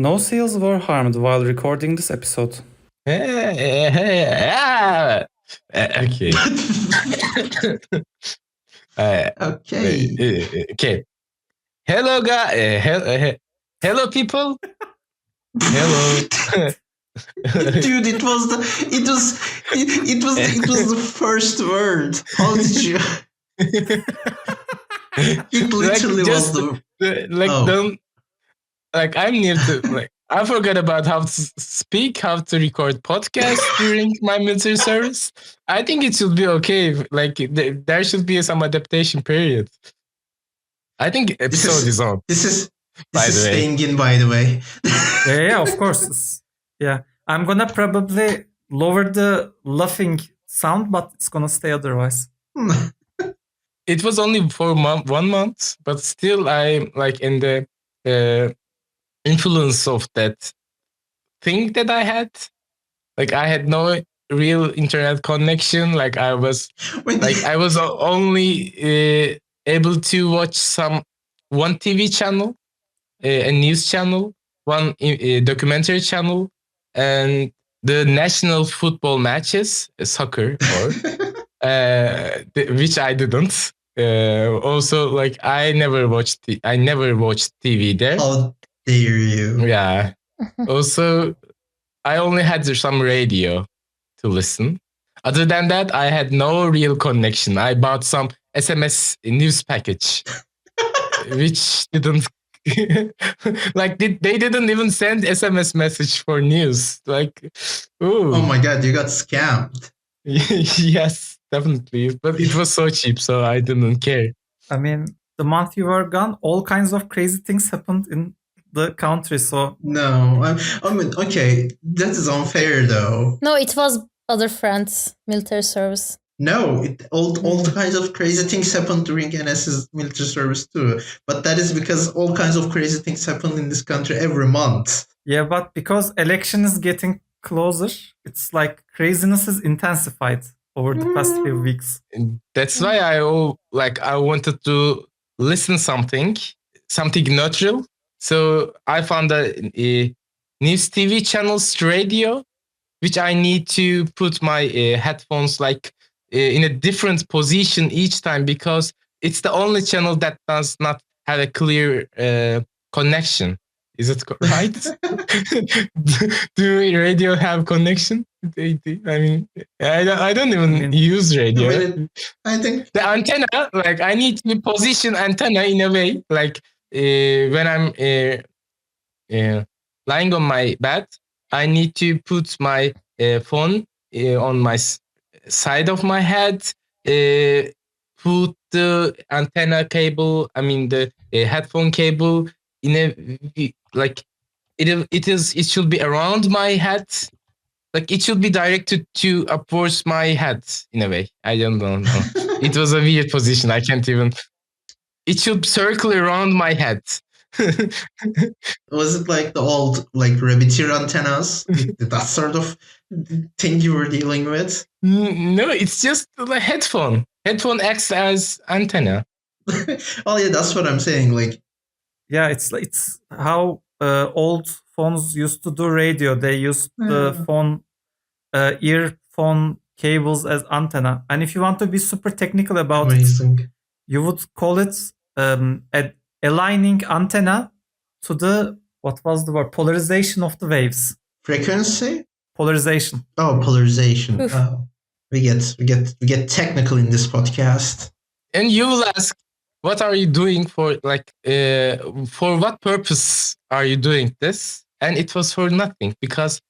No seals were harmed while recording this episode. Okay. Okay. Hello, guys. Hello, people. Hello. Dude, it was the first word. How did you? It literally was the don't like I'm new to I forgot about how to speak, how to record podcasts during my military service. I think it should be okay. There should be some adaptation period. I think episode is on. This is staying in, by the way. Yeah, of course. Yeah, I'm gonna probably lower the laughing sound, but it's gonna stay otherwise. It was only for 1 month, but still I'm in the influence of that thing that I had. I had no real internet connection. I was only able to watch one TV channel, a news channel, one documentary channel, and the national football matches, soccer, or which I didn't. Also, I never watched TV there. How dare you? Yeah. Also, I only had some radio to listen. Other than that, I had no real connection. I bought some SMS news package, which didn't they didn't even send SMS message for news. Ooh. Oh my god, you got scammed. Yes, definitely. But it was so cheap, so I didn't care. I mean, the month you were gone, all kinds of crazy things happened in the country, so... No, I mean, okay, that is unfair, though. No, it was other friends' military service. No, all kinds of crazy things happened during NS's military service too. But that is because all kinds of crazy things happen in this country every month. Yeah, but because election is getting closer, it's like craziness is intensified over the past few weeks. That's why I wanted to listen something neutral. So I found a news TV channels radio, which I need to put my headphones in a different position each time, because it's the only channel that does not have a clear connection. Is it right? Do radio have connection? I mean, I don't even use radio. I think the antenna, I need to position antenna in a way, when I'm lying on my bed, I need to put my phone on my side of my head, put the antenna cable, the headphone cable in a it should be around my head. It should be directed to upwards my head in a way. I don't know. It was a weird position. I can't even. It should circle around my head. Was it like the old rabbit ear antennas? That sort of thing you were dealing with? No, it's just the headphone. Headphone acts as antenna. Oh yeah, that's what I'm saying. Yeah, it's how old phones used to do radio. They used the earphone cables as antenna. And if you want to be super technical about it, you would call it aligning antenna to the, what was the word? Polarization of the waves. Frequency? Polarization. Oh, polarization. Oh. We get technical in this podcast. And you will ask, what are you doing for what purpose are you doing this? And it was for nothing, because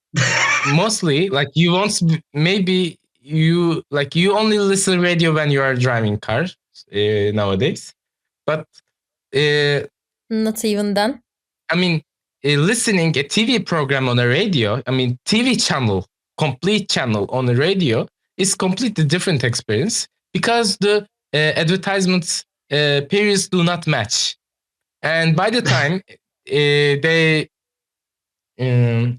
mostly you want maybe you only listen radio when you are driving car nowadays, but not even then. I mean, listening a TV program on a radio, TV channel, complete channel on a radio is completely different experience, because the advertisements periods do not match, and by the time they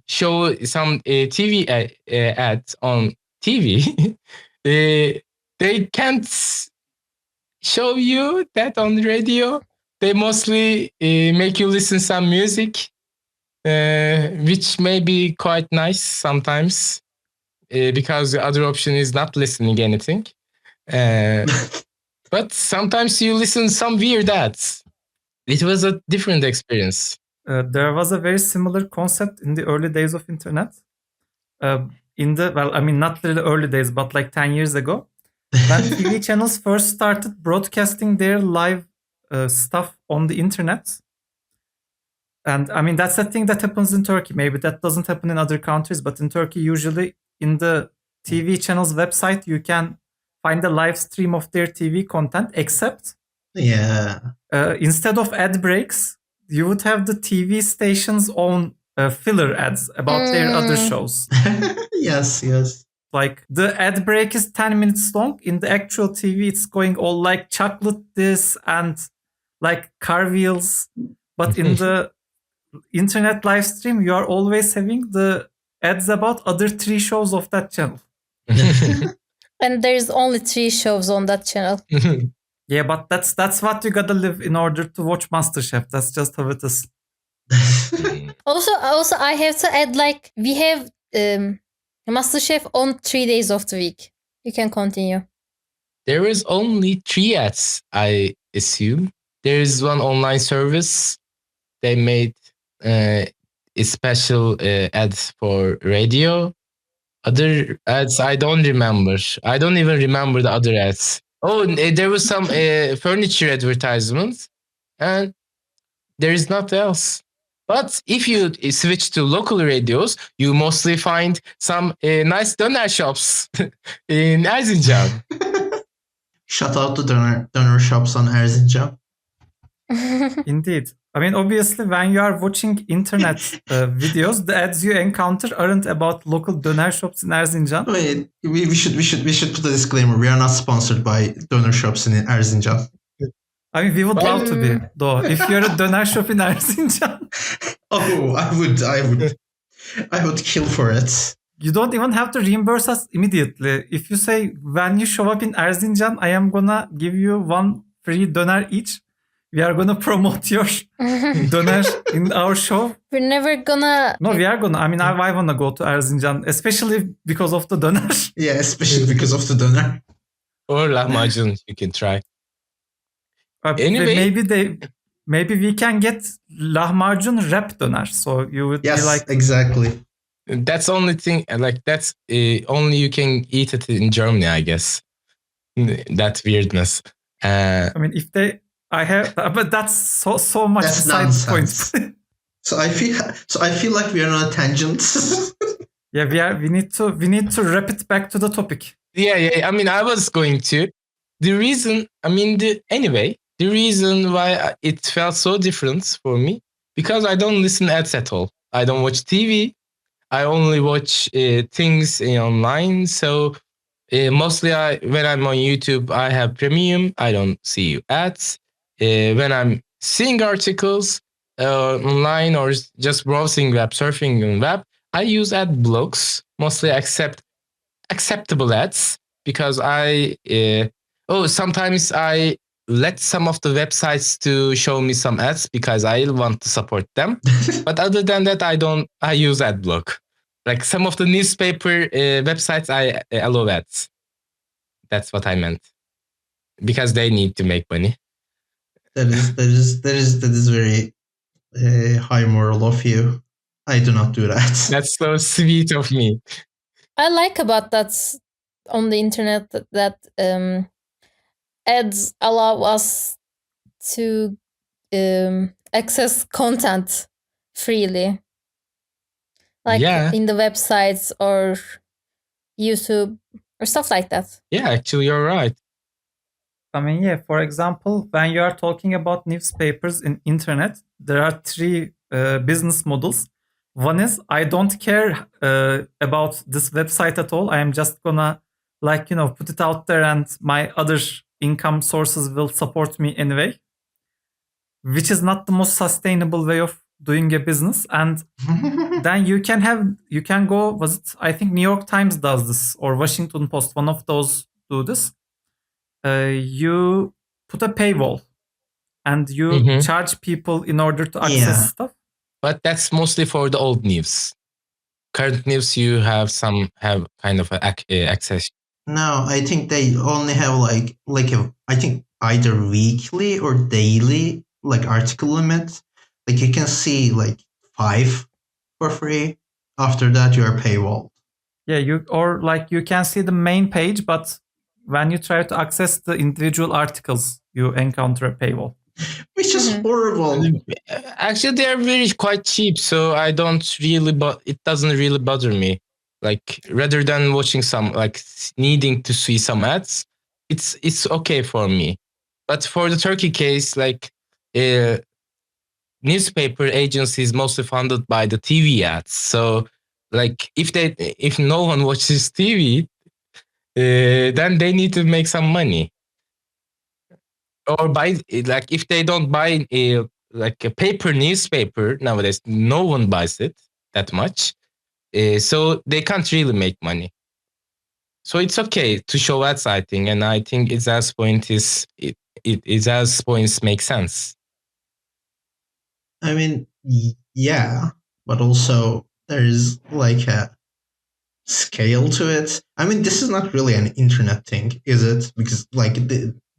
show some TV ads on TV, they can't show you that on the radio. They mostly make you listen some music, which may be quite nice sometimes because the other option is not listening anything. But sometimes you listen some weird ads. It was a different experience. There was a very similar concept in the early days of internet. Not really early days, but like 10 years ago, when TV channels first started broadcasting their live stuff on the internet. And I mean, that's a thing that happens in Turkey. Maybe that doesn't happen in other countries, but in Turkey, usually in the TV channel's website, you can find a live stream of their TV content, except instead of ad breaks, you would have the TV station's own filler ads about their other shows. Yes. Like the ad break is 10 minutes long. In the actual TV, it's going all like chocolate this and like car wheels. But in the internet live stream, you are always having the ads about other 3 shows of that channel. And there's only 3 shows on that channel. Yeah, but that's what you gotta live in order to watch MasterChef. That's just how it is. Also, I have to add, like, we have MasterChef on 3 days of the week. You can continue. There is only 3 ads, I assume. There is one online service. They made a special ads for radio. Other ads, I don't remember. I don't even remember the other ads. Oh, there was some furniture advertisements, and there is nothing else. But if you switch to local radios, you mostly find some nice döner shops in Erzincan. Shout out to döner shops on Erzincan. Indeed. I mean, obviously, when you are watching internet videos, the ads you encounter aren't about local döner shops in Erzincan. Wait, we should put a disclaimer. We are not sponsored by döner shops in Erzincan. I mean, we would love to be, though. If you're a döner shop in Erzincan, Oh, I would kill for it. you don't even have to reimburse us immediately. If you say, when you show up in Erzincan, I am gonna give you 1 free döner each. We are gonna promote your döner in our show. We're never gonna... No, we are gonna. I mean, I wanna go to Erzincan, especially because of the döner. Yeah, especially because of the döner. Or lahmacun, you can try. Anyway, maybe we can get lahmacun wrap döner. So you would be like, exactly. That's only thing. Like that's only you can eat it in Germany, I guess. That weirdness. I mean, but that's so much That's side nonsense. points. So I feel like we are on a tangent. Yeah, we need to wrap it back to the topic. Yeah. I mean, I was going to. The reason why it felt so different for me, because I don't listen ads at all. I don't watch TV. I only watch things online. So mostly when I'm on YouTube, I have premium. I don't see ads. When I'm seeing articles online or just browsing web, surfing on web, I use ad blocks, mostly acceptable ads, because sometimes I let some of the websites to show me some ads because I want to support them. But other than that, I use ad block. Like some of the newspaper websites, I allow ads. That's what I meant. Because they need to make money. That is very high moral of you. I do not do that. That's so sweet of me. I like about that on the internet that ads allow us to access content freely. Like in the websites or YouTube or stuff like that. Yeah, actually, you're right. I mean, yeah, for example, when you are talking about newspapers in internet, there are 3 business models. One is, I don't care about this website at all. I am just gonna put it out there and my other income sources will support me anyway, which is not the most sustainable way of doing a business. And then you can go, I think New York Times does this, or Washington Post, one of those do this. You put a paywall and you charge people in order to access stuff. but that's mostly for the old news. Current news, you have kind of access. No, I think they only have I think either weekly or daily like article limit. Like you can see like 5 for free. After that, you are paywalled. Yeah, you can see the main page, but when you try to access the individual articles, you encounter a paywall. Which is horrible. Actually, they are really quite cheap, so I don't really, but it doesn't really bother me. Like rather than watching some like needing to see some ads, it's okay for me. But for the Turkey case, like newspaper agencies mostly funded by the TV ads. So like if no one watches TV, then they need to make some money. Or buy like if they don't buy like a paper newspaper nowadays, no one buys it that much, so they can't really make money. So it's okay to show ads, I think, and I think Izal's points make sense. I mean, yeah, but also there's like a scale to it. I mean, this is not really an internet thing, is it? Because like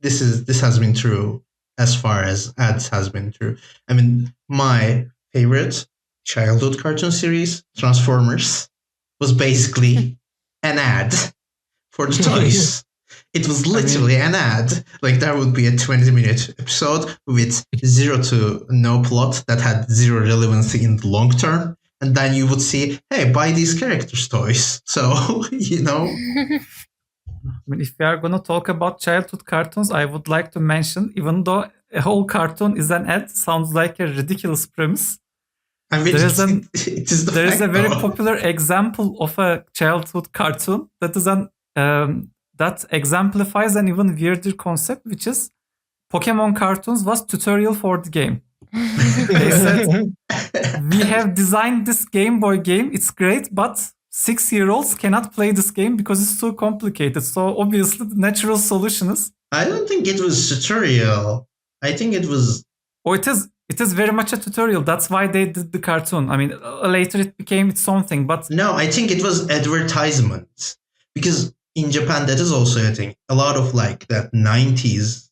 this has been true as far as ads has been true. I mean, my favorite childhood cartoon series, Transformers, was basically an ad for the toys. It was literally an ad. Like there would be a 20-minute episode with zero to no plot that had zero relevancy in the long term. And then you would see, hey, buy these characters' toys. So, you know. I mean, if we are going to talk about childhood cartoons, I would like to mention, even though a whole cartoon is an ad, sounds like a ridiculous premise. I mean, There is there is a very popular example of a childhood cartoon that is that exemplifies an even weirder concept, which is Pokemon cartoons was tutorial for the game. They said, we have designed this Game Boy game. It's great, but 6-year-olds cannot play this game because it's too complicated. So obviously the natural solution is... I don't think it was tutorial. I think it was... Oh, it is very much a tutorial. That's why they did the cartoon. I mean, later it became its own thing, but... No, I think it was advertisements. Because in Japan, that is also a thing. A lot of like that 90s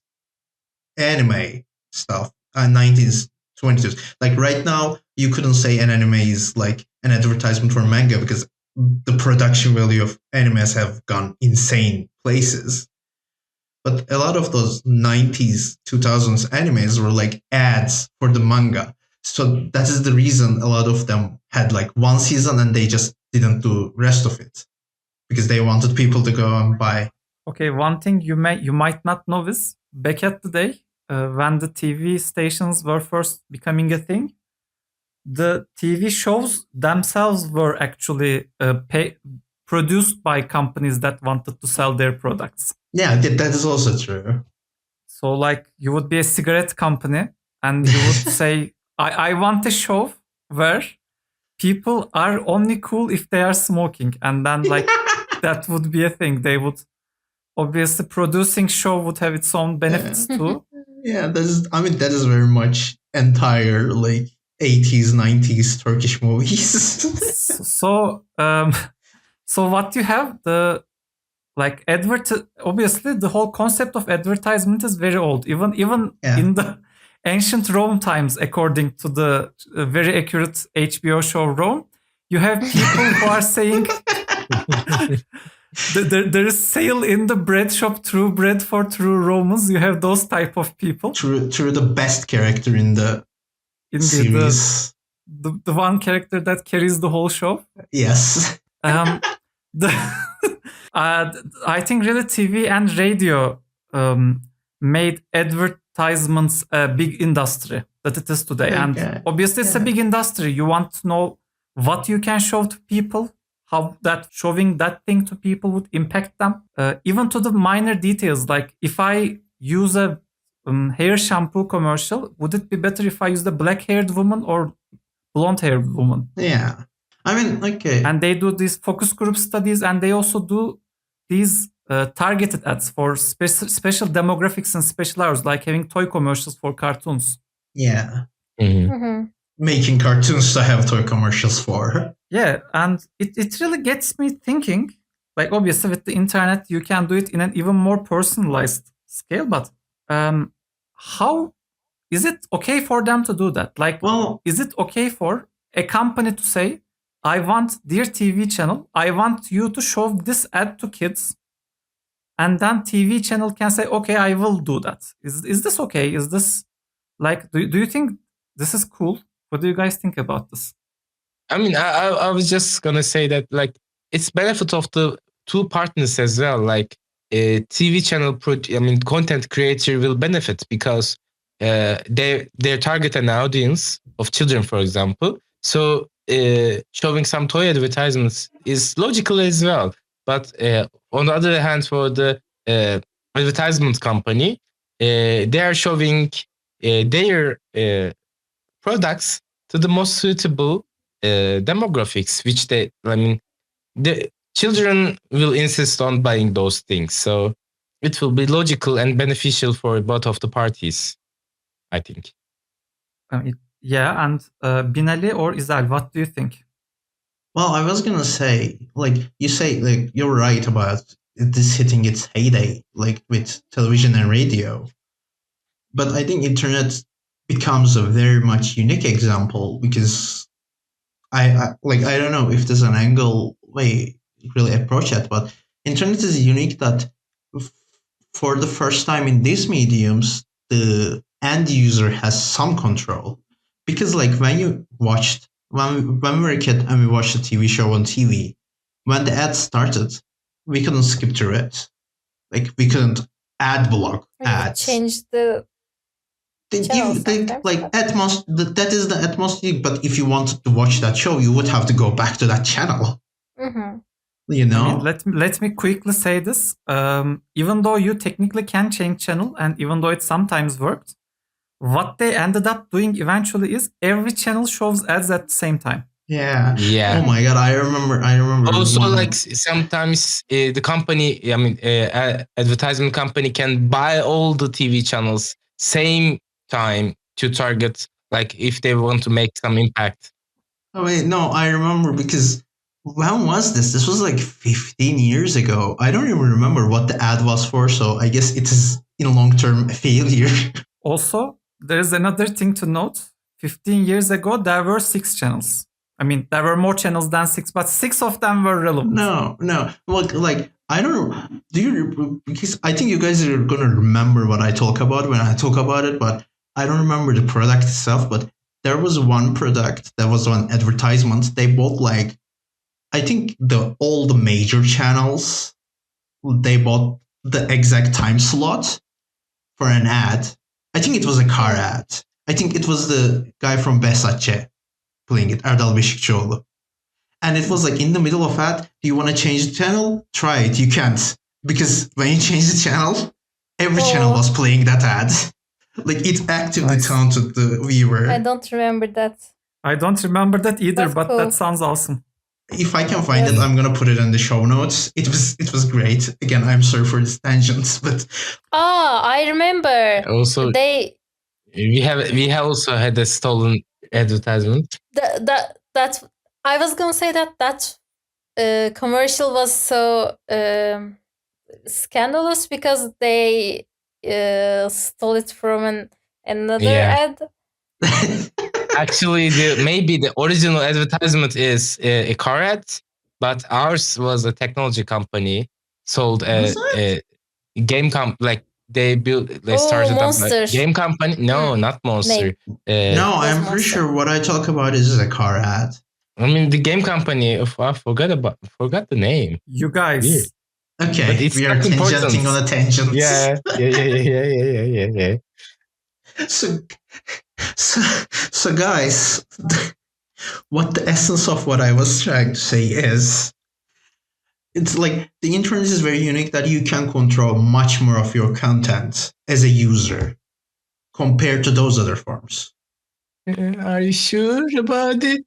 anime stuff, 90s, 20s. Like right now, you couldn't say an anime is like an advertisement for manga because the production value of animes have gone insane places. But a lot of those 90s, 2000s animes were like ads for the manga. So that is the reason a lot of them had like one season and they just didn't do rest of it. Because they wanted people to go and buy. Okay, one thing you might not know is back at the day when the TV stations were first becoming a thing, the TV shows themselves were actually produced by companies that wanted to sell their products. Yeah, that is also true. So like you would be a cigarette company and you would say, I want a show where people are only cool if they are smoking. And then like that would be a thing. They would obviously producing show would have its own benefits too. Yeah, that is very much entire like 80s, 90s Turkish movies. So what you have, the like obviously the whole concept of advertisement is very old. Even in the ancient Rome times, according to the very accurate HBO show Rome, you have people who are saying there is sale in the bread shop, true bread for true Romans. You have those type of people. True, the best character in the series. The one character that carries the whole show. Yes. I think really TV and radio made advertisements a big industry that it is today. And obviously it's a big industry. You want to know what you can show to people, how that showing that thing to people would impact them, even to the minor details. Like if I use a hair shampoo commercial, would it be better if I use the black-haired woman or blonde-haired woman? Yeah. I mean, okay. And they do these focus group studies, and they also do these targeted ads for special demographics and special hours, like having toy commercials for cartoons. Yeah. Mm-hmm. making cartoons to have toy commercials for. Yeah, and it really gets me thinking. Like, obviously, with the internet, you can do it in an even more personalized scale. But how is it okay for them to do that? Like, Well, is it okay for a company to say, I want their TV channel, I want you to show this ad to kids, and then TV channel can say, okay, I will do that. Is this okay? Is this like, do you think this is cool? What do you guys think about this? I mean, I was just gonna say that like it's benefit of the two partners as well. Like a TV channel, content creator will benefit because they target an audience of children, for example. So showing some toy advertisements is logical as well. But on the other hand, for the advertisement company, they are showing their products to the most suitable demographics, which the children will insist on buying those things. So it will be logical and beneficial for both of the parties, I think. Yeah, and Binali or Izal, what do you think? well, I was gonna say, like you say, like you're right about this hitting its heyday, like with television and radio. But I think internet becomes a very much unique example because I don't know if there's an angle way really approach it, but internet is unique that f- for the first time in these mediums, the end user has some control. Because like when we were a kid and we watched a TV show on TV, when the ad started, we couldn't skip through it. Like we couldn't ad block ads. Change the channel sometimes, like but- that is the atmosphere. But if you wanted to watch that show, you would have to go back to that channel. Mhm. You know. I mean, let me quickly say this. Even though you technically can change channel, and even though it sometimes worked, what they ended up doing eventually is every channel shows ads at the same time. Yeah. Yeah. Oh my god, I remember. Also, one- like sometimes the company, advertisement company can buy all the TV channels same time to target, like if they want to make some impact. Oh wait, no, I remember because when was this? This was like 15 years ago. I don't even remember what the ad was for, so I guess it is in long term a failure. Also, there is another thing to note. 15 years ago, there were 6 channels. I mean, there were more channels than 6, but 6 of them were relevant. No. Look, like I don't know. Do you? Because I think you guys are gonna remember what I talk about when I talk about it, but I don't remember the product itself. But there was one product that was on advertisement. They bought like, I think all the major channels. They bought the exact time slot for an ad. I think it was a car ad. I think it was the guy from Besatçe playing it, Erdal Beşikçioğlu. And it was like in the middle of ad, do you want to change the channel? Try it. You can't. Because when you change the channel, every channel was playing that ad. Like it actively Nice. counted the viewer. I don't remember that. I don't remember that either, That's but cool. that sounds awesome. If I can find it, Yes. I'm gonna put it in the show notes. It was great. Again, I'm sorry for this tangents, but I remember. Also, They we have also had a stolen advertisement. that I was gonna say that commercial was so scandalous because they stole it from another Yeah. ad. Actually, maybe the original advertisement is a car ad, but ours was a technology company sold Was a game like they started up Monster. a game company. No, not Monster. no, was I'm pretty Monster. sure what I talk about is a car ad. I mean the game company. I forgot the name. You guys, Weird. Okay, But it's we are not important. tangenting on a tangent. Yeah. So guys, what the essence of what I was trying to say is, it's like the internet is very unique that you can control much more of your content as a user compared to those other forms. Are you sure about it?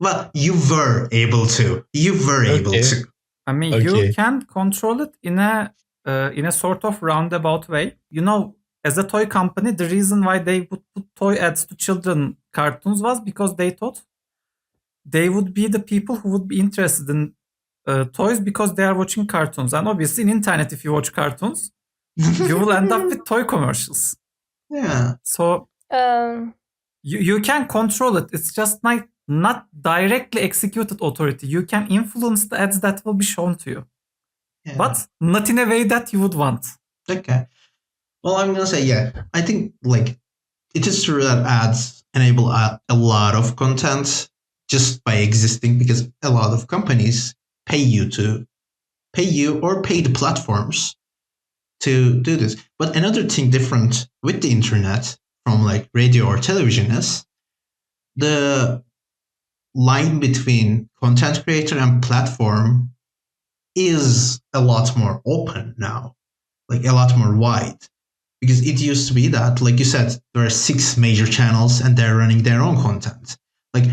Well, you were able to. Okay. I mean, Okay. you can control it in a sort of roundabout way. You know, as a toy company, the reason why they would put toy ads to children cartoons was because they thought they would be the people who would be interested in toys because they are watching cartoons. And obviously in internet, if you watch cartoons, you will end up with toy commercials. Yeah. So Um, you can control it. It's just not directly executed authority. You can influence the ads that will be shown to you, Yeah. but not in a way that you would want. Okay. Well, I'm gonna say, yeah. I think like it is true that ads enable a lot of content just by existing, because a lot of companies pay you or pay the platforms to do this. But another thing different with the internet from like radio or television is the line between content creator and platform is a lot more open now, like a lot more wide. Because it used to be that, like you said, there are 6 major channels and they're running their own content. Like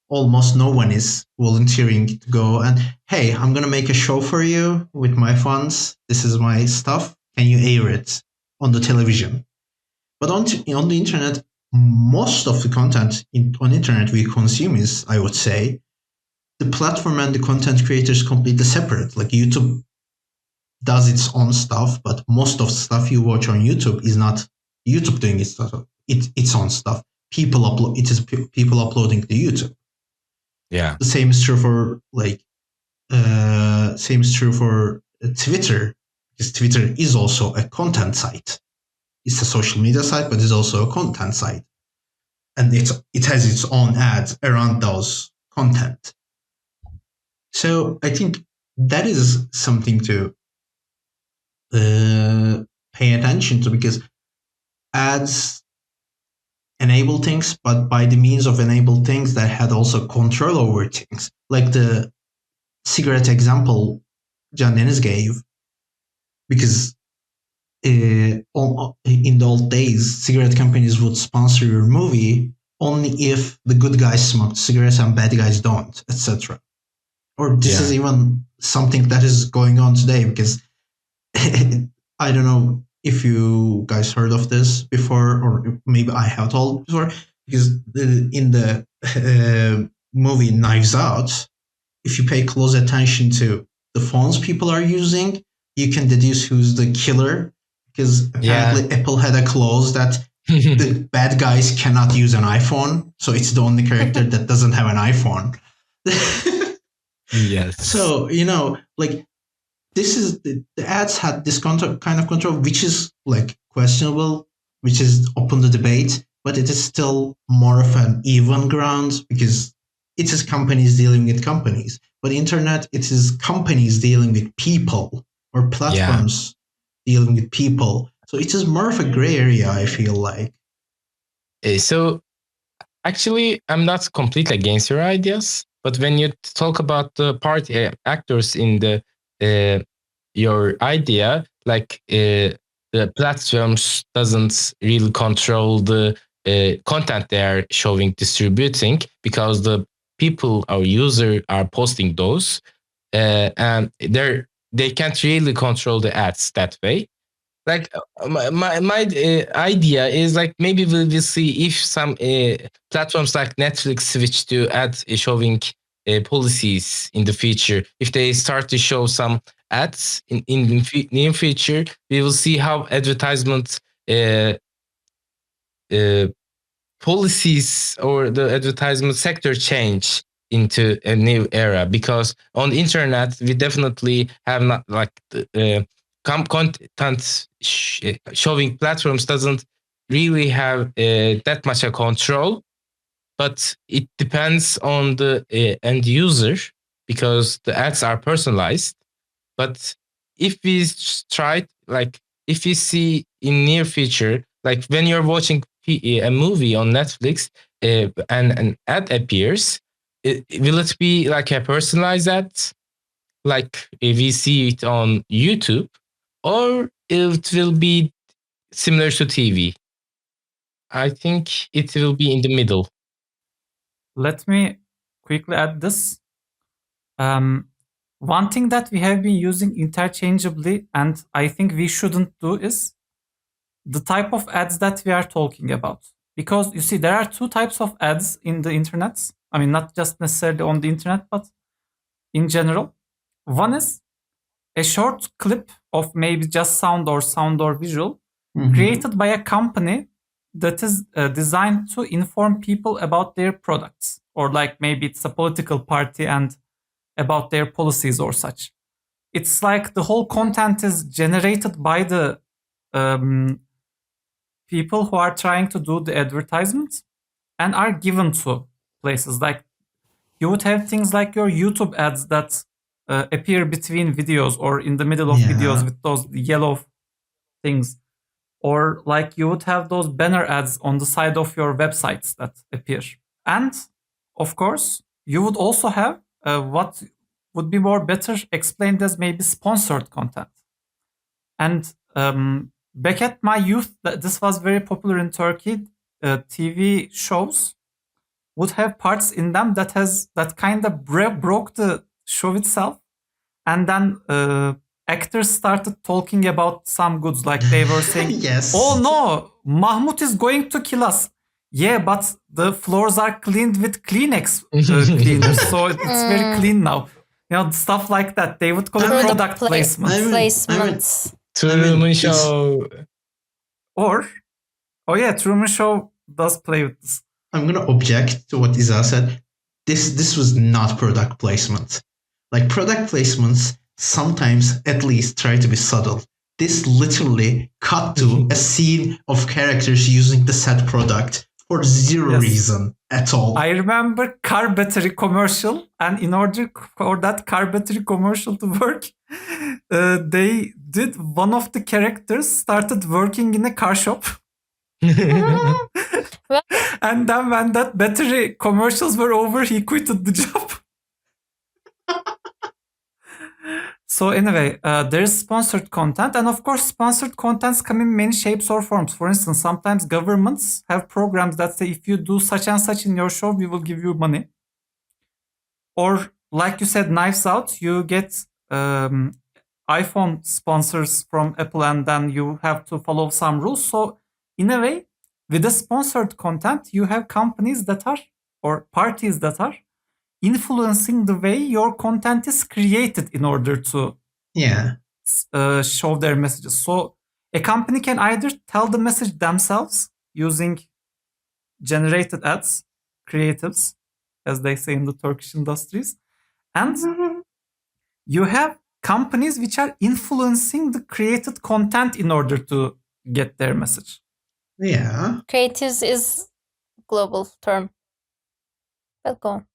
almost no one is volunteering to go and, hey, I'm going to make a show for you with my funds. This is my stuff. Can you air it on the television? But on the internet, most of the content on internet we consume is, I would say, the platform and the content creators completely separate. Like YouTube does its own stuff, but most of the stuff you watch on YouTube is not YouTube doing its stuff. Its own stuff. People uploading to YouTube. Yeah. The same is true for Twitter, because Twitter is also a content site. It's a social media site, but it's also a content site, and it has its own ads around those content. So I think that is something to pay attention to, because ads enable things, but by the means of enable things that had also control over things, like the cigarette example Can Deniz gave, because in the old days, cigarette companies would sponsor your movie only if the good guys smoked cigarettes and bad guys don't, etc. Or this is even something that is going on today, because I don't know if you guys heard of this before, or maybe I have told before, because in the movie Knives Out, if you pay close attention to the phones people are using, you can deduce who's the killer, because apparently Apple had a clause that the bad guys cannot use an iPhone, so it's the only character that doesn't have an iPhone. Yes. So, like, this is the ads had this kind of control, which is like questionable, which is open to debate, but it is still more of an even ground, because it is companies dealing with companies. But internet, it is companies dealing with people, or platforms dealing with people. So it is more of a gray area, I feel like. So actually, I'm not completely against your ideas, but when you talk about the party actors in the your idea, like the platforms doesn't really control the content they are showing, distributing, because the people, our user, are posting those, and they can't really control the ads that way. Like my idea is like, maybe we will see if some platforms like Netflix switch to ad showing policies in the future. If they start to show some ads in the near future, we will see how advertisement policies or the advertisement sector change into a new era. Because on the internet, we definitely have not like content showing platforms doesn't really have that much a control, but it depends on the end user, because the ads are personalized. But if we try, like, if we see in near future, like when you're watching a movie on Netflix and an ad appears, will it be like a personalized ad, like if we see it on YouTube, or it will be similar to TV? I think it will be in the middle. Let me quickly add this. One thing that we have been using interchangeably, and I think we shouldn't do, is the type of ads that we are talking about. because you see, there are two types of ads in the internet. I mean, not just necessarily on the internet, but in general. One is a short clip of maybe just sound or visual created by a company that is designed to inform people about their products, or like maybe it's a political party and about their policies or such. It's like the whole content is generated by the people who are trying to do the advertisements and are given to places. Like you would have things like your YouTube ads that appear between videos or in the middle of videos with those yellow things. Or like you would have those banner ads on the side of your websites that appear. And of course, you would also have what would be more better explained as maybe sponsored content. And back at my youth, this was very popular in Turkey. TV shows would have parts in them that kind of broke the show itself, and then actors started talking about some goods, like they were saying, Yes. "Oh no, Mahmut is going to kill us." Yeah, but the floors are cleaned with Kleenex cleaners, so it's very clean now. You know, stuff like that. They would call it product placement. Placements. Truman Show. Or, oh yeah, Truman Show does play with this. I'm gonna object to what Iza said. This was not product placement. Like, product placements sometimes at least try to be subtle. This literally cut to a scene of characters using the said product for zero reason at all. I remember car battery commercial, and in order for that car battery commercial to work, they did, one of the characters started working in a car shop. And then when that battery commercials were over, he quitted the job. So anyway, there is sponsored content, and of course sponsored contents come in many shapes or forms. For instance, sometimes governments have programs that say, if you do such and such in your show, we will give you money. Or like you said, Knives Out, you get iPhone sponsors from Apple, and then you have to follow some rules. So in a way, with the sponsored content, you have companies that are, or parties that are, influencing the way your content is created in order to show their messages. So a company can either tell the message themselves using generated ads, creatives, as they say in the Turkish industries, and you have companies which are influencing the created content in order to get their message. Yeah. Creatives is global term. But go on.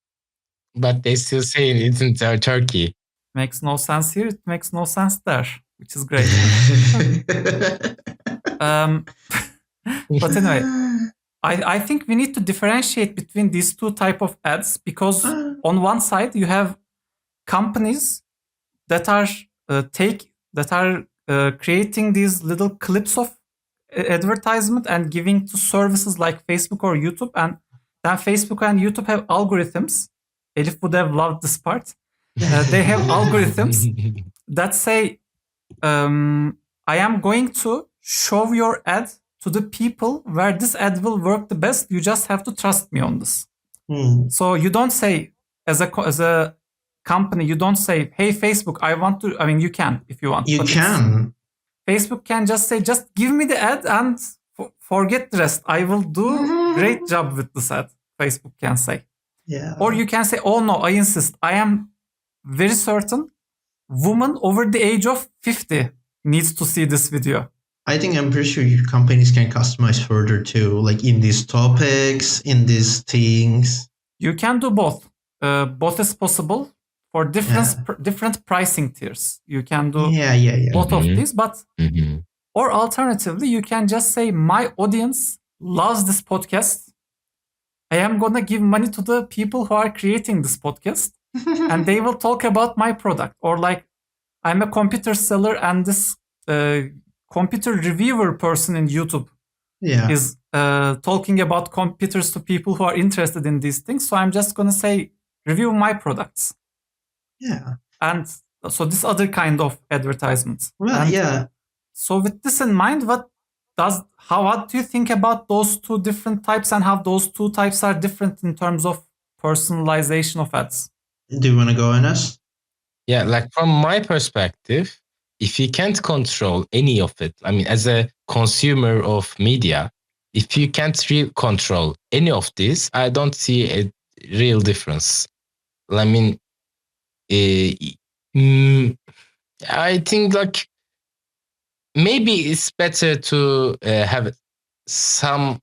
But they still say it in Turkey. Makes no sense here. It makes no sense there, which is great. But anyway, I think we need to differentiate between these two type of ads, because on one side you have companies that are creating these little clips of advertisement and giving to services like Facebook or YouTube, and then Facebook and YouTube have algorithms. Elif would have loved this part. They have algorithms that say, I am going to show your ad to the people where this ad will work the best. You just have to trust me on this. So you don't say, as a company, you don't say, hey, Facebook, you can if you want. You can. Facebook can just say, just give me the ad and forget the rest. I will do great job with this ad, Facebook can say. Yeah. Or you can say, oh no, I insist. I am very certain woman over the age of 50 needs to see this video. I think I'm pretty sure companies can customize further too, like in these topics, in these things. You can do both. Both is possible for different pricing tiers. You can do both of these, but or alternatively, you can just say, my audience loves this podcast. I am gonna give money to the people who are creating this podcast, and they will talk about my product. Or like, I'm a computer seller, and this computer reviewer person in YouTube is talking about computers to people who are interested in these things. So I'm just gonna say, review my products. Yeah. And so this other kind of advertisements. Well, So with this in mind, what what do you think about those two different types, and how those two types are different in terms of personalization of ads? Do you want to go, Enes? Yeah, like from my perspective, if you can't control any of it, I mean, as a consumer of media, if you can't control any of this, I don't see a real difference. I mean, I think like maybe it's better to have some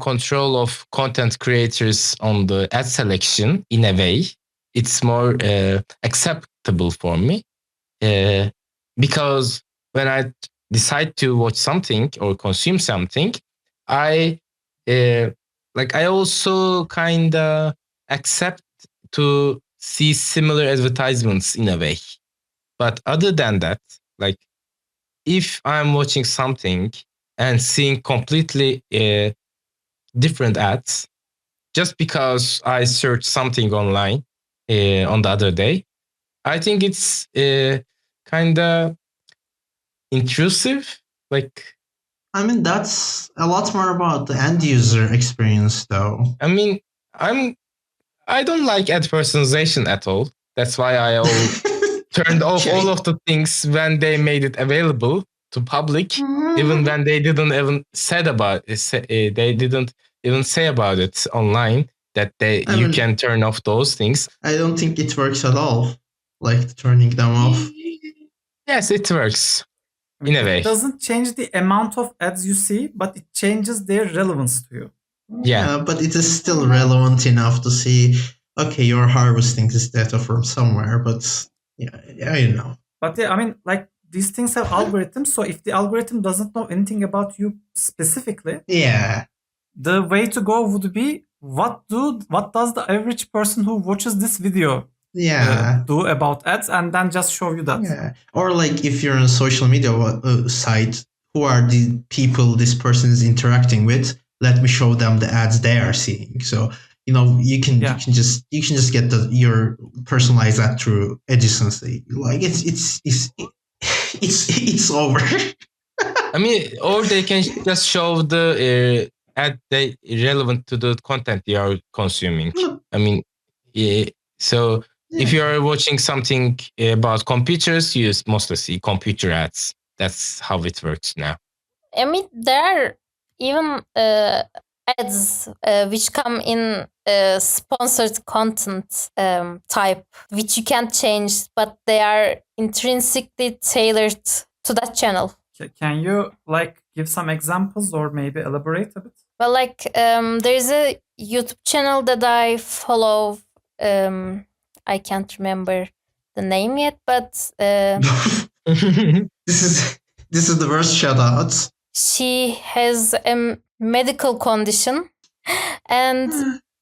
control of content creators on the ad selection in a way. It's more acceptable for me because when I decide to watch something or consume something, I also kind of accept to see similar advertisements in a way. But other than that, like if I'm watching something and seeing completely different ads, just because I searched something online on the other day, I think it's kind of intrusive. Like, I mean, that's a lot more about the end user experience, though. I mean, I don't like ad personalization at all. That's why I turned off all of the things when they made it available to public, even when they didn't even said about it. They didn't even say about it online that you can turn off those things. I don't think it works at all, like turning them off. Yes, it works in a way. It doesn't change the amount of ads you see, but it changes their relevance to you. Yeah, but it is still relevant enough to see, okay, you're harvesting this data from somewhere, but yeah, you know. But yeah, I mean, like these things have algorithms, so if the algorithm doesn't know anything about you specifically, yeah, the way to go would be what does the average person who watches this video do about ads, and then just show you that. Yeah, or like if you're on a social media site, who are the people this person is interacting with? Let me show them the ads they are seeing. So you can just get your personalized ad through adjacency. Like it's over. I mean, or they can just show the ad they relevant to the content they are consuming. I mean, so if you are watching something about computers, you mostly see computer ads. That's how it works now. I mean, there are even ads which come in sponsored content type, which you can't change, but they are intrinsically tailored to that channel. Can you like give some examples or maybe elaborate a bit? Well, like there's a YouTube channel that I follow. I can't remember the name yet, but this is the worst shout outs. She has a medical condition, and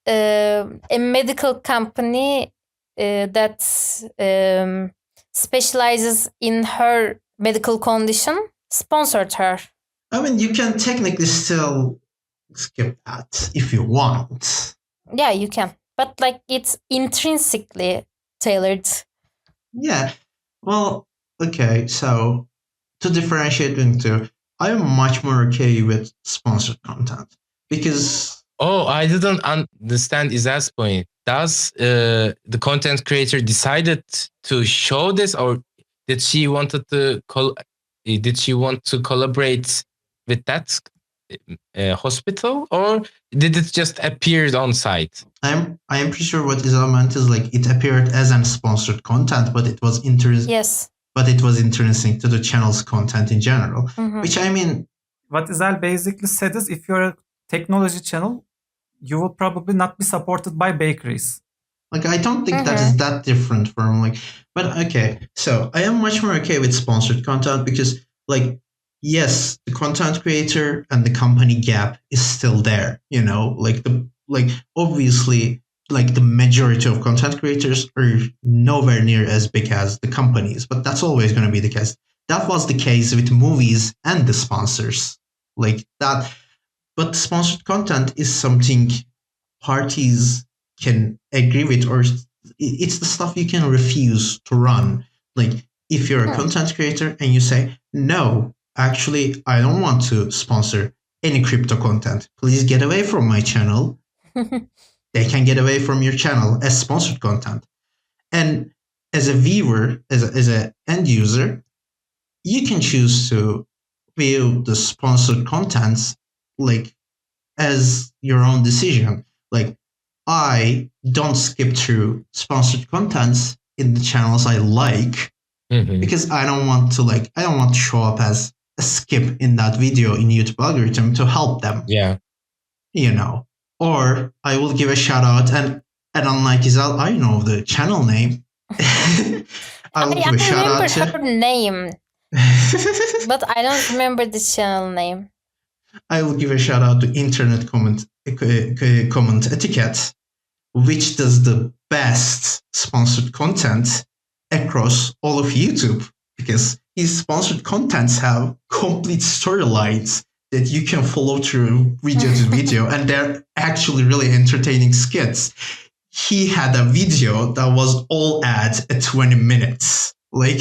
a medical company that specializes in her medical condition sponsored her. I mean, you can technically still skip that if you want. Yeah, you can. But like it's intrinsically tailored. Yeah. Well, okay. So to differentiate between two, I am much more okay with sponsored content because... Oh, I didn't understand Izaz's point. Does the content creator decided to show this, or did she want to collaborate with that hospital, or did it just appear on site? I am pretty sure what Izal meant is like it appeared as unsponsored content, but it was interesting. Yes. But it was interesting to the channel's content in general. Mm-hmm. Which I mean, what Izal basically said is, if you're a technology channel, you will probably not be supported by bakeries. Like, I don't think that is that different from like, but okay. So I am much more okay with sponsored content because, like, yes, the content creator and the company gap is still there. Obviously, like the majority of content creators are nowhere near as big as the companies, but that's always going to be the case. That was the case with movies and the sponsors, like that. But sponsored content is something parties can agree with, or it's the stuff you can refuse to run. Like if you're a content creator and you say, no, actually, I don't want to sponsor any crypto content. Please get away from my channel. They can get away from your channel as sponsored content. And as a viewer, as an end user, you can choose to view the sponsored contents like as your own decision. Like, I don't skip through sponsored contents in the channels I like because I don't want to show up as a skip in that video in YouTube algorithm to help them. Yeah. You know. Or I will give a shout out and unlike Isal, I know the channel name. I will give a shout out to her name, but I don't remember the channel name. I will give a shout out to Internet Comment Etiquette, which does the best sponsored content across all of YouTube, because his sponsored contents have complete storylines that you can follow through video to video, and they're actually really entertaining skits. He had a video that was all ads at 20 minutes. Like,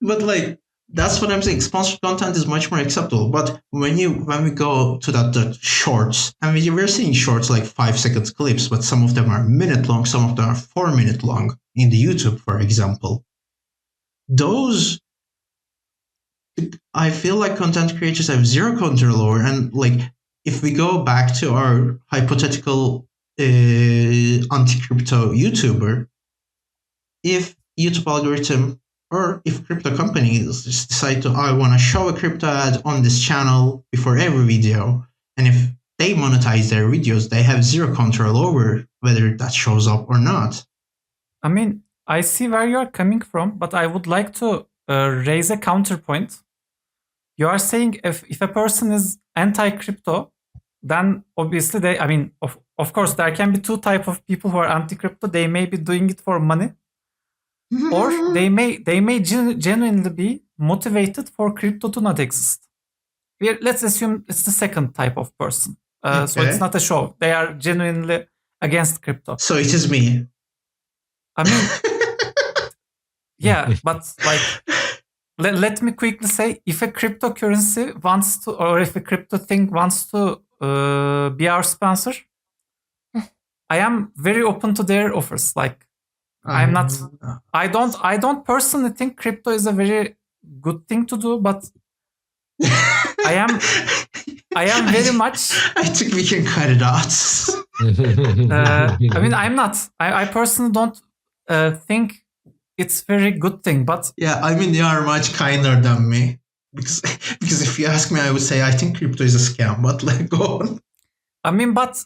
but like, that's what I'm saying. Sponsored content is much more acceptable. But when we go to the shorts, I mean, we're seeing shorts like 5 seconds clips, but some of them are minute long, some of them are 4 minute long in the YouTube, for example. Those, I feel like content creators have zero control over. And like, if we go back to our hypothetical anti-crypto YouTuber, if YouTube algorithm or if crypto companies just decide to, I want to show a crypto ad on this channel before every video, and if they monetize their videos, they have zero control over whether that shows up or not. I mean, I see where you're coming from, but I would like to raise a counterpoint. You are saying if a person is anti-crypto, then obviously they, I mean, of course, there can be two types of people who are anti-crypto. They may be doing it for money, or they may genuinely be motivated for crypto to not exist. Let's assume it's the second type of person. So it's not a show. They are genuinely against crypto. So it is me. I mean, yeah, but like, let me quickly say, if a cryptocurrency wants to, or if a crypto thing wants to be our sponsor, I am very open to their offers. Like, I'm not, I don't personally think crypto is a very good thing to do, but I am very much. I think we can cut it out. I mean, I'm not. I personally don't think it's very good thing, but yeah, I mean, you are much kinder than me, because if you ask me, I would say I think crypto is a scam. But like, go on. I mean, but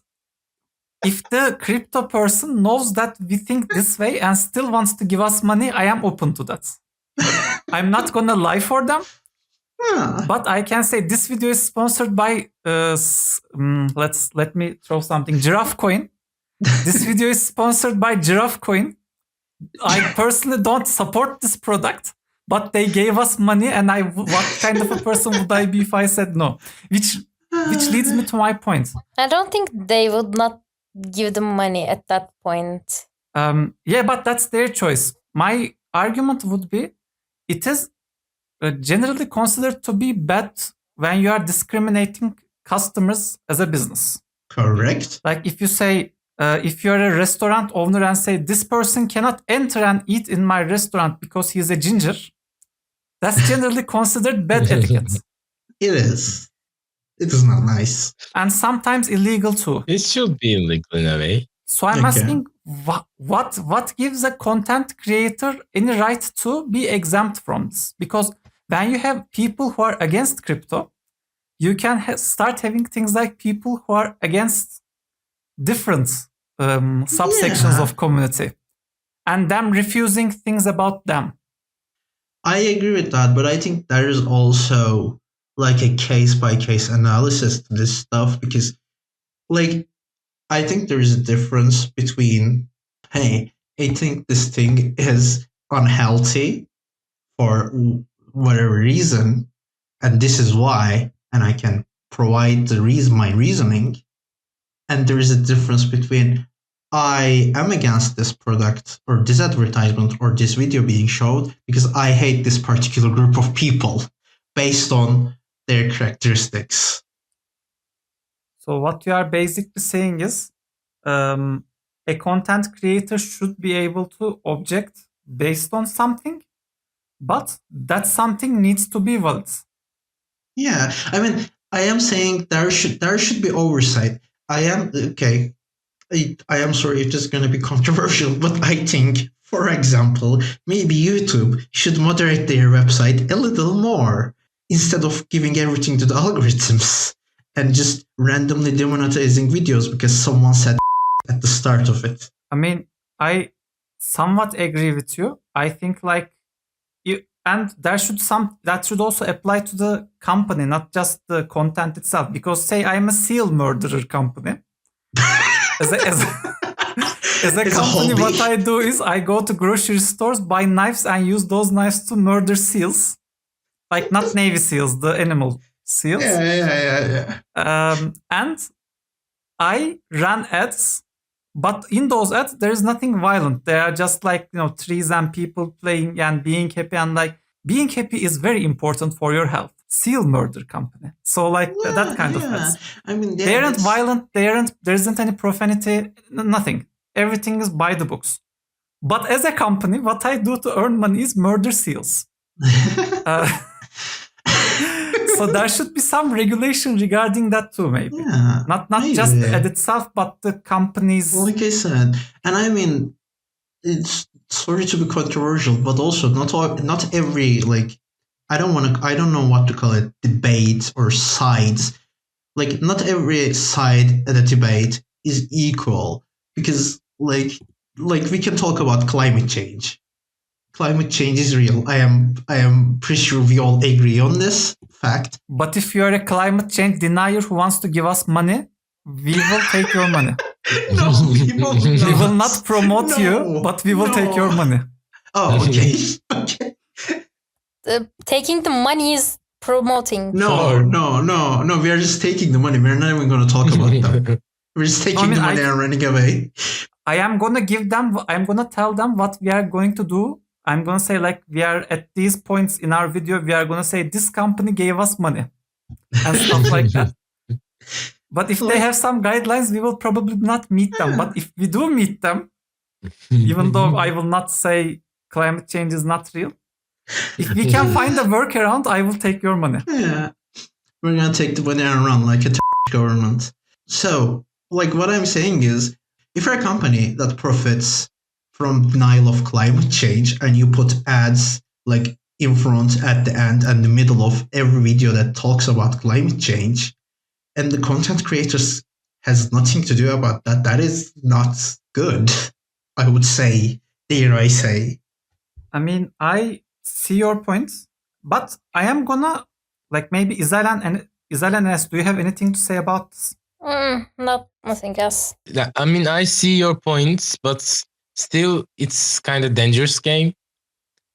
if the crypto person knows that we think this way and still wants to give us money, I am open to that. I'm not gonna lie for them. But I can say this video is sponsored by let me throw something. Giraffe Coin. This video is sponsored by Giraffe Coin. I personally don't support this product, but they gave us money, and what kind of a person would I be if I said no? Which leads me to my point. I don't think they would not give them money at that point. Yeah, but that's their choice. My argument would be, it is generally considered to be bad when you are discriminating customers as a business. Correct. Like if you say, if you're a restaurant owner and say, this person cannot enter and eat in my restaurant because he's a ginger, that's generally considered bad etiquette. It is. It is not nice. And sometimes illegal too. It should be illegal in a way. So I'm asking, what gives a content creator any right to be exempt from this? Because when you have people who are against crypto, you can start having things like people who are against different subsections of community, and them refusing things about them. I agree with that, but I think there is also like a case-by-case analysis to this stuff, because like, I think there is a difference between, hey, I think this thing is unhealthy for whatever reason, and this is why, and I can provide my reasoning. And there is a difference between, I am against this product or this advertisement or this video being showed because I hate this particular group of people. based on their characteristics. So what you are basically saying is a content creator should be able to object based on something, but that something needs to be valid. Yeah, I mean, I am saying there should be oversight. I am sorry, it is going to be controversial, but I think, for example, maybe YouTube should moderate their website a little more instead of giving everything to the algorithms and just randomly demonetizing videos because someone said at the start of it. I mean, I somewhat agree with you. I think and that should also apply to the company, not just the content itself. Because say I'm a seal murderer company. As a company, what I do is I go to grocery stores, buy knives, and use those knives to murder seals. Like not Navy SEALs, the animal seals. Yeah. And I ran ads, but in those ads there is nothing violent. They are just like trees and people playing and being happy, and like being happy is very important for your health. Seal murder company. So that kind of ads. I mean, they aren't violent. There isn't any profanity. Nothing. Everything is by the books. But as a company, what I do to earn money is murder seals. So there should be some regulation regarding that too, maybe. Yeah, not just the ad itself, but the companies. Like I said, and I mean, it's sorry to be controversial, but also not every I don't know what to call it, debate or sides. Like not every side at a debate is equal because like we can talk about climate change. Climate change is real. I am pretty sure we all agree on this fact. But if you are a climate change denier who wants to give us money, we will take your money. No, we will not promote you, but we will take your money. Oh, okay. Okay. Taking the money is promoting. No. We are just taking the money. We're not even going to talk about them. We're just taking the money and running away. I'm going to tell them what we are going to do. I'm going to say we are at these points in our video, we are going to say this company gave us money and stuff like that. But if they have some guidelines, we will probably not meet them. But if we do meet them, even though I will not say climate change is not real, if we can find a workaround, I will take your money. Yeah. We're going to take the money and run like a government. So, what I'm saying is, if you're a company that profits from denial of climate change and you put ads in front, at the end, and the middle of every video that talks about climate change, and the content creators has nothing to do about that, that is not good, I would say, dare I say. I mean, I see your points, but I am gonna, maybe Isal and S, do you have anything to say about this? Nothing else. Yeah, I mean, I see your points, but still, it's kind of dangerous game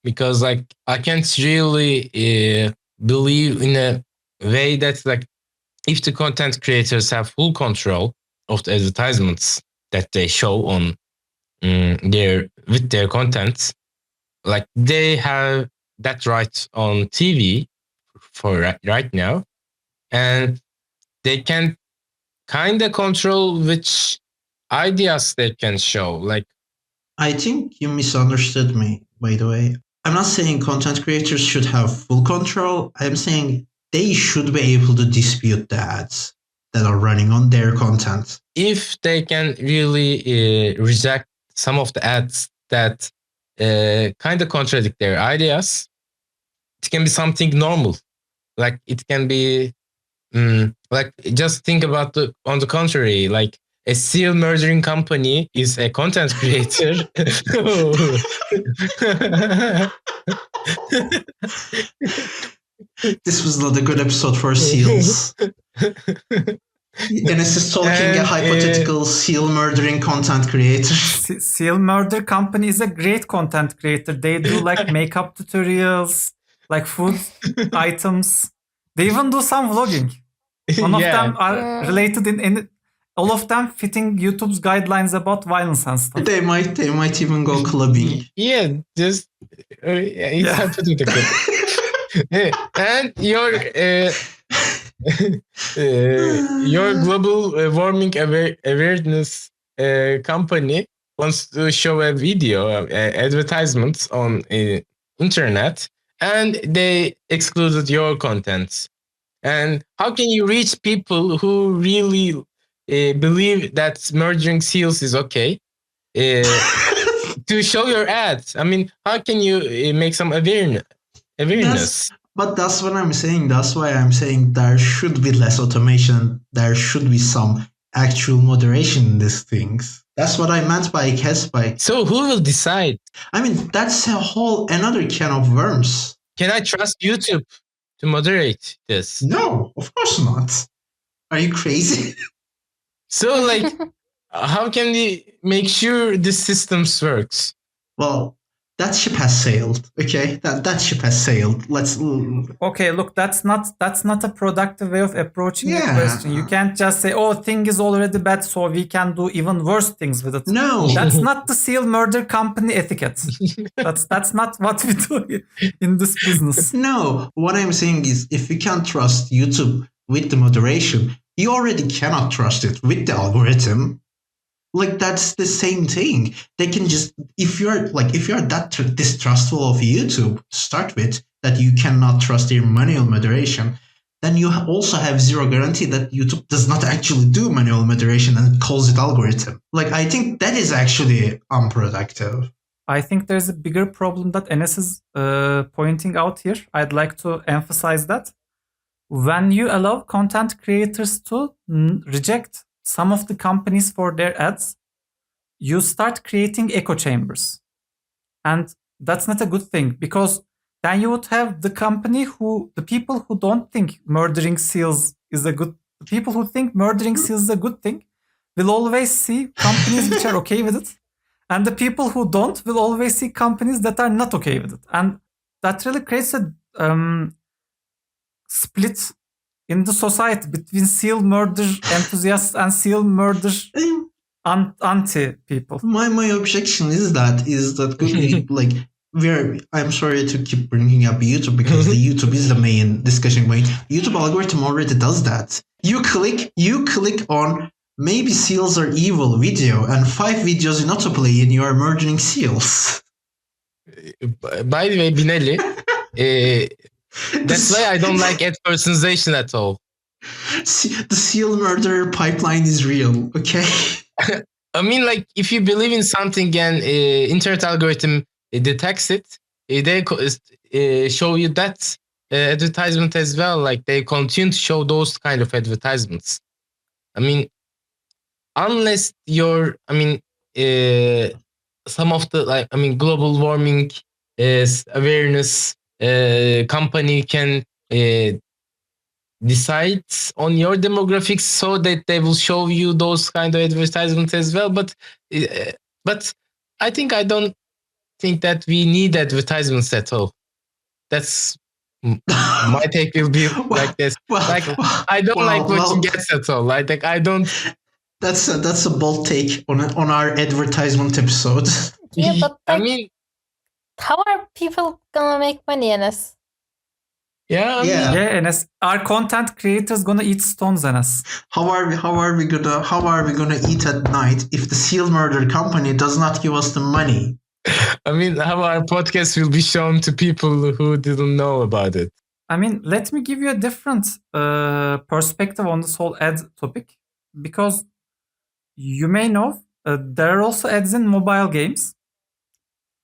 because I can't really believe in a way that if the content creators have full control of the advertisements that they show on with their content, they have that right on TV for right now, and they can kind of control which ideas they can show. I think you misunderstood me, by the way. I'm not saying content creators should have full control. I'm saying they should be able to dispute the ads that are running on their content. If they can really reject some of the ads that kind of contradict their ideas, it can be something normal. It can be, just think about on the contrary, a seal murdering company is a content creator. This was not a good episode for seals. Enes is talking a hypothetical seal murdering content creator. Seal murder company is a great content creator. They do makeup tutorials, food items. They even do some vlogging. One of them are related in all of them fitting YouTube's guidelines about violence and stuff. They might even go clubbing. Yeah, just it's hypothetical. And your global warming awareness company wants to show a video advertisements on internet, and they excluded your contents. And how can you reach people who really believe that murdering seals is okay to show your ads? I mean, how can you make some awareness? But that's what I'm saying. That's why I'm saying there should be less automation. There should be some actual moderation in these things. That's what I meant by Caspike. So who will decide? I mean, that's a whole another can of worms. Can I trust YouTube to moderate this? No, of course not. Are you crazy? So, like, how can we make sure this system works? Well, that ship has sailed. Okay, that ship has sailed. Let's. Okay, look, that's not a productive way of approaching the Yeah. question. You can't just say, "Oh, thing is already bad, so we can do even worse things with it." No, That's not the seal murder company etiquette. That's not what we do in this business. no. What I'm saying is, if you can't trust YouTube with the moderation, you already cannot trust it with the algorithm. Like that's the same thing. They can just if you're that distrustful of YouTube to start with, that you cannot trust their manual moderation, then you also have zero guarantee that YouTube does not actually do manual moderation and calls it algorithm. Like I think that is actually unproductive. I think there's a bigger problem that Enes is pointing out here. I'd like to emphasize that when you allow content creators to reject some of the companies for their ads, you start creating echo chambers. And that's not a good thing, because then you would have the people who don't think murdering seals is a good, the people who think murdering seals is a good thing will always see companies which are okay with it. And the people who don't will always see companies that are not okay with it. And that really creates a split in the society between seal murder enthusiasts and seal murder anti people. My objection is that like I'm sorry to keep bringing up YouTube because the YouTube is the main discussion point. YouTube algorithm already does that. You click on maybe seals are evil video and 5 videos in autoplay and you are murdering seals. By the way, Binali, that's why I don't like ad personalization at all. The seal murder pipeline is real, okay? I mean, like, if you believe in something and internet algorithm detects it, they show you that advertisement as well. Like, they continue to show those kind of advertisements. I mean, unless some of the global warming awareness company can decide on your demographics so that they will show you those kind of advertisements as well. But I don't think that we need advertisements at all. That's my take will be like this. I don't like watching ads at all. I don't. That's a bold take on our advertisement episode. Yeah, but like, how are people gonna make money, Enes? Yeah, Enes. Our content creators gonna eat stones, Enes. How are we gonna eat at night if the seal murder company does not give us the money? I mean, how our podcast will be shown to people who didn't know about it. I mean, let me give you a different perspective on this whole ad topic, because you may know there are also ads in mobile games,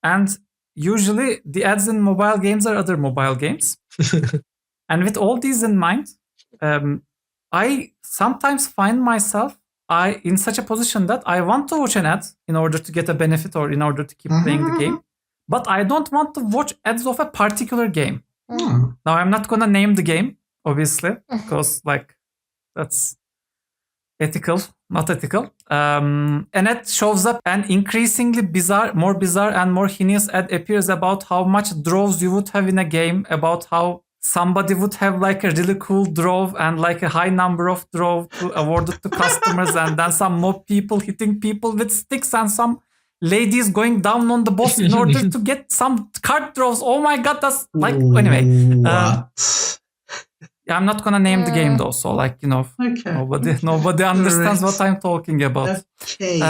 and usually the ads in mobile games are other mobile games. And with all these in mind, I sometimes find myself in such a position that I want to watch an ad in order to get a benefit or in order to keep playing the game, but I don't want to watch ads of a particular game. Now, I'm not gonna name the game, obviously, because that's ethical, not ethical. An ad shows up, and increasingly more bizarre and more heinous ad appears about how much draws you would have in a game, about how somebody would have like a really cool draw and like a high number of draw to award it to customers, and then some mob people hitting people with sticks and some ladies going down on the boss in order to get some card draws. Oh my god, that's like anyway. What? I'm not gonna name the game though, so like Okay. nobody understands Correct. what I'm talking about. Okay.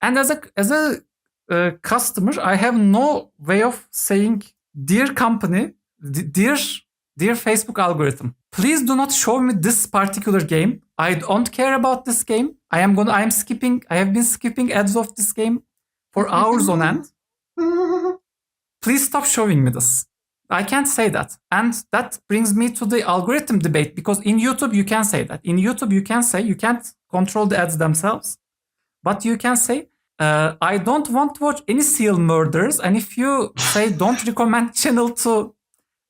And as a customer, I have no way of saying, dear company, dear Facebook algorithm, please do not show me this particular game. I don't care about this game. I have been skipping ads of this game for hours on end. Please stop showing me this. I can't say that. And that brings me to the algorithm debate, because in YouTube you can say that. In YouTube you can say, you can't control the ads themselves, but you can say, I don't want to watch any serial murders. And if you say don't recommend channel to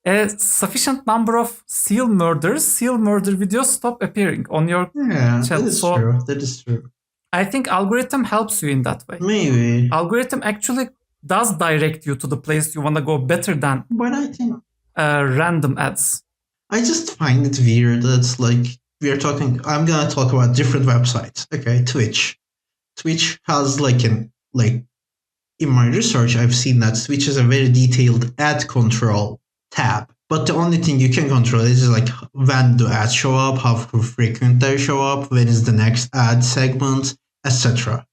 a sufficient number of serial murder videos stop appearing on your channel. That is true. That is true. I think algorithm helps you in that way. Maybe. Algorithm actually does direct you to the place you want to go better than But I think random ads. I just find it weird that it's like I'm gonna talk about different websites. Okay, Twitch. Twitch has in my research I've seen that Twitch has a very detailed ad control tab. But the only thing you can control is like when do ads show up, how frequent they show up, when is the next ad segment, etc.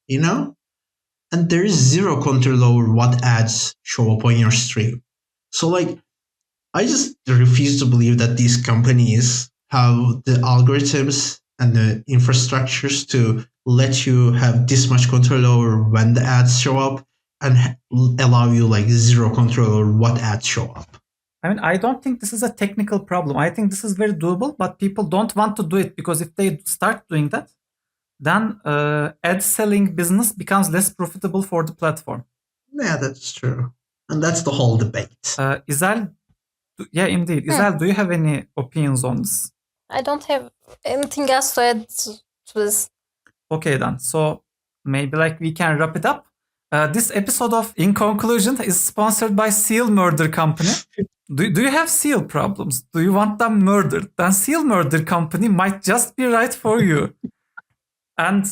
And there is zero control over what ads show up on your stream. So I just refuse to believe that these companies have the algorithms and the infrastructures to let you have this much control over when the ads show up and allow you zero control over what ads show up. I mean, I don't think this is a technical problem. I think this is very doable, but people don't want to do it, because if they start doing that, then ad selling business becomes less profitable for the platform. Yeah, that's true. And that's the whole debate. Izel, indeed. Izel, do you have any opinions on this? I don't have anything else to add to this. Okay, then. So maybe we can wrap it up. This episode of Inconclusion is sponsored by Seal Murder Company. Do you have seal problems? Do you want them murdered? Then Seal Murder Company might just be right for you. And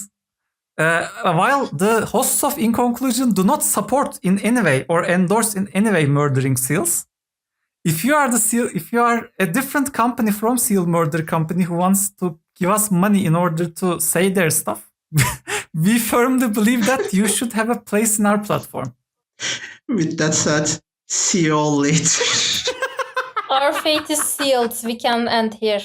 while the hosts of Inconclusion do not support in any way or endorse in any way murdering seals, if you are a different company from Seal Murder Company who wants to give us money in order to say their stuff, we firmly believe that you should have a place in our platform. With that said, see you all later. Our fate is sealed. We can end here.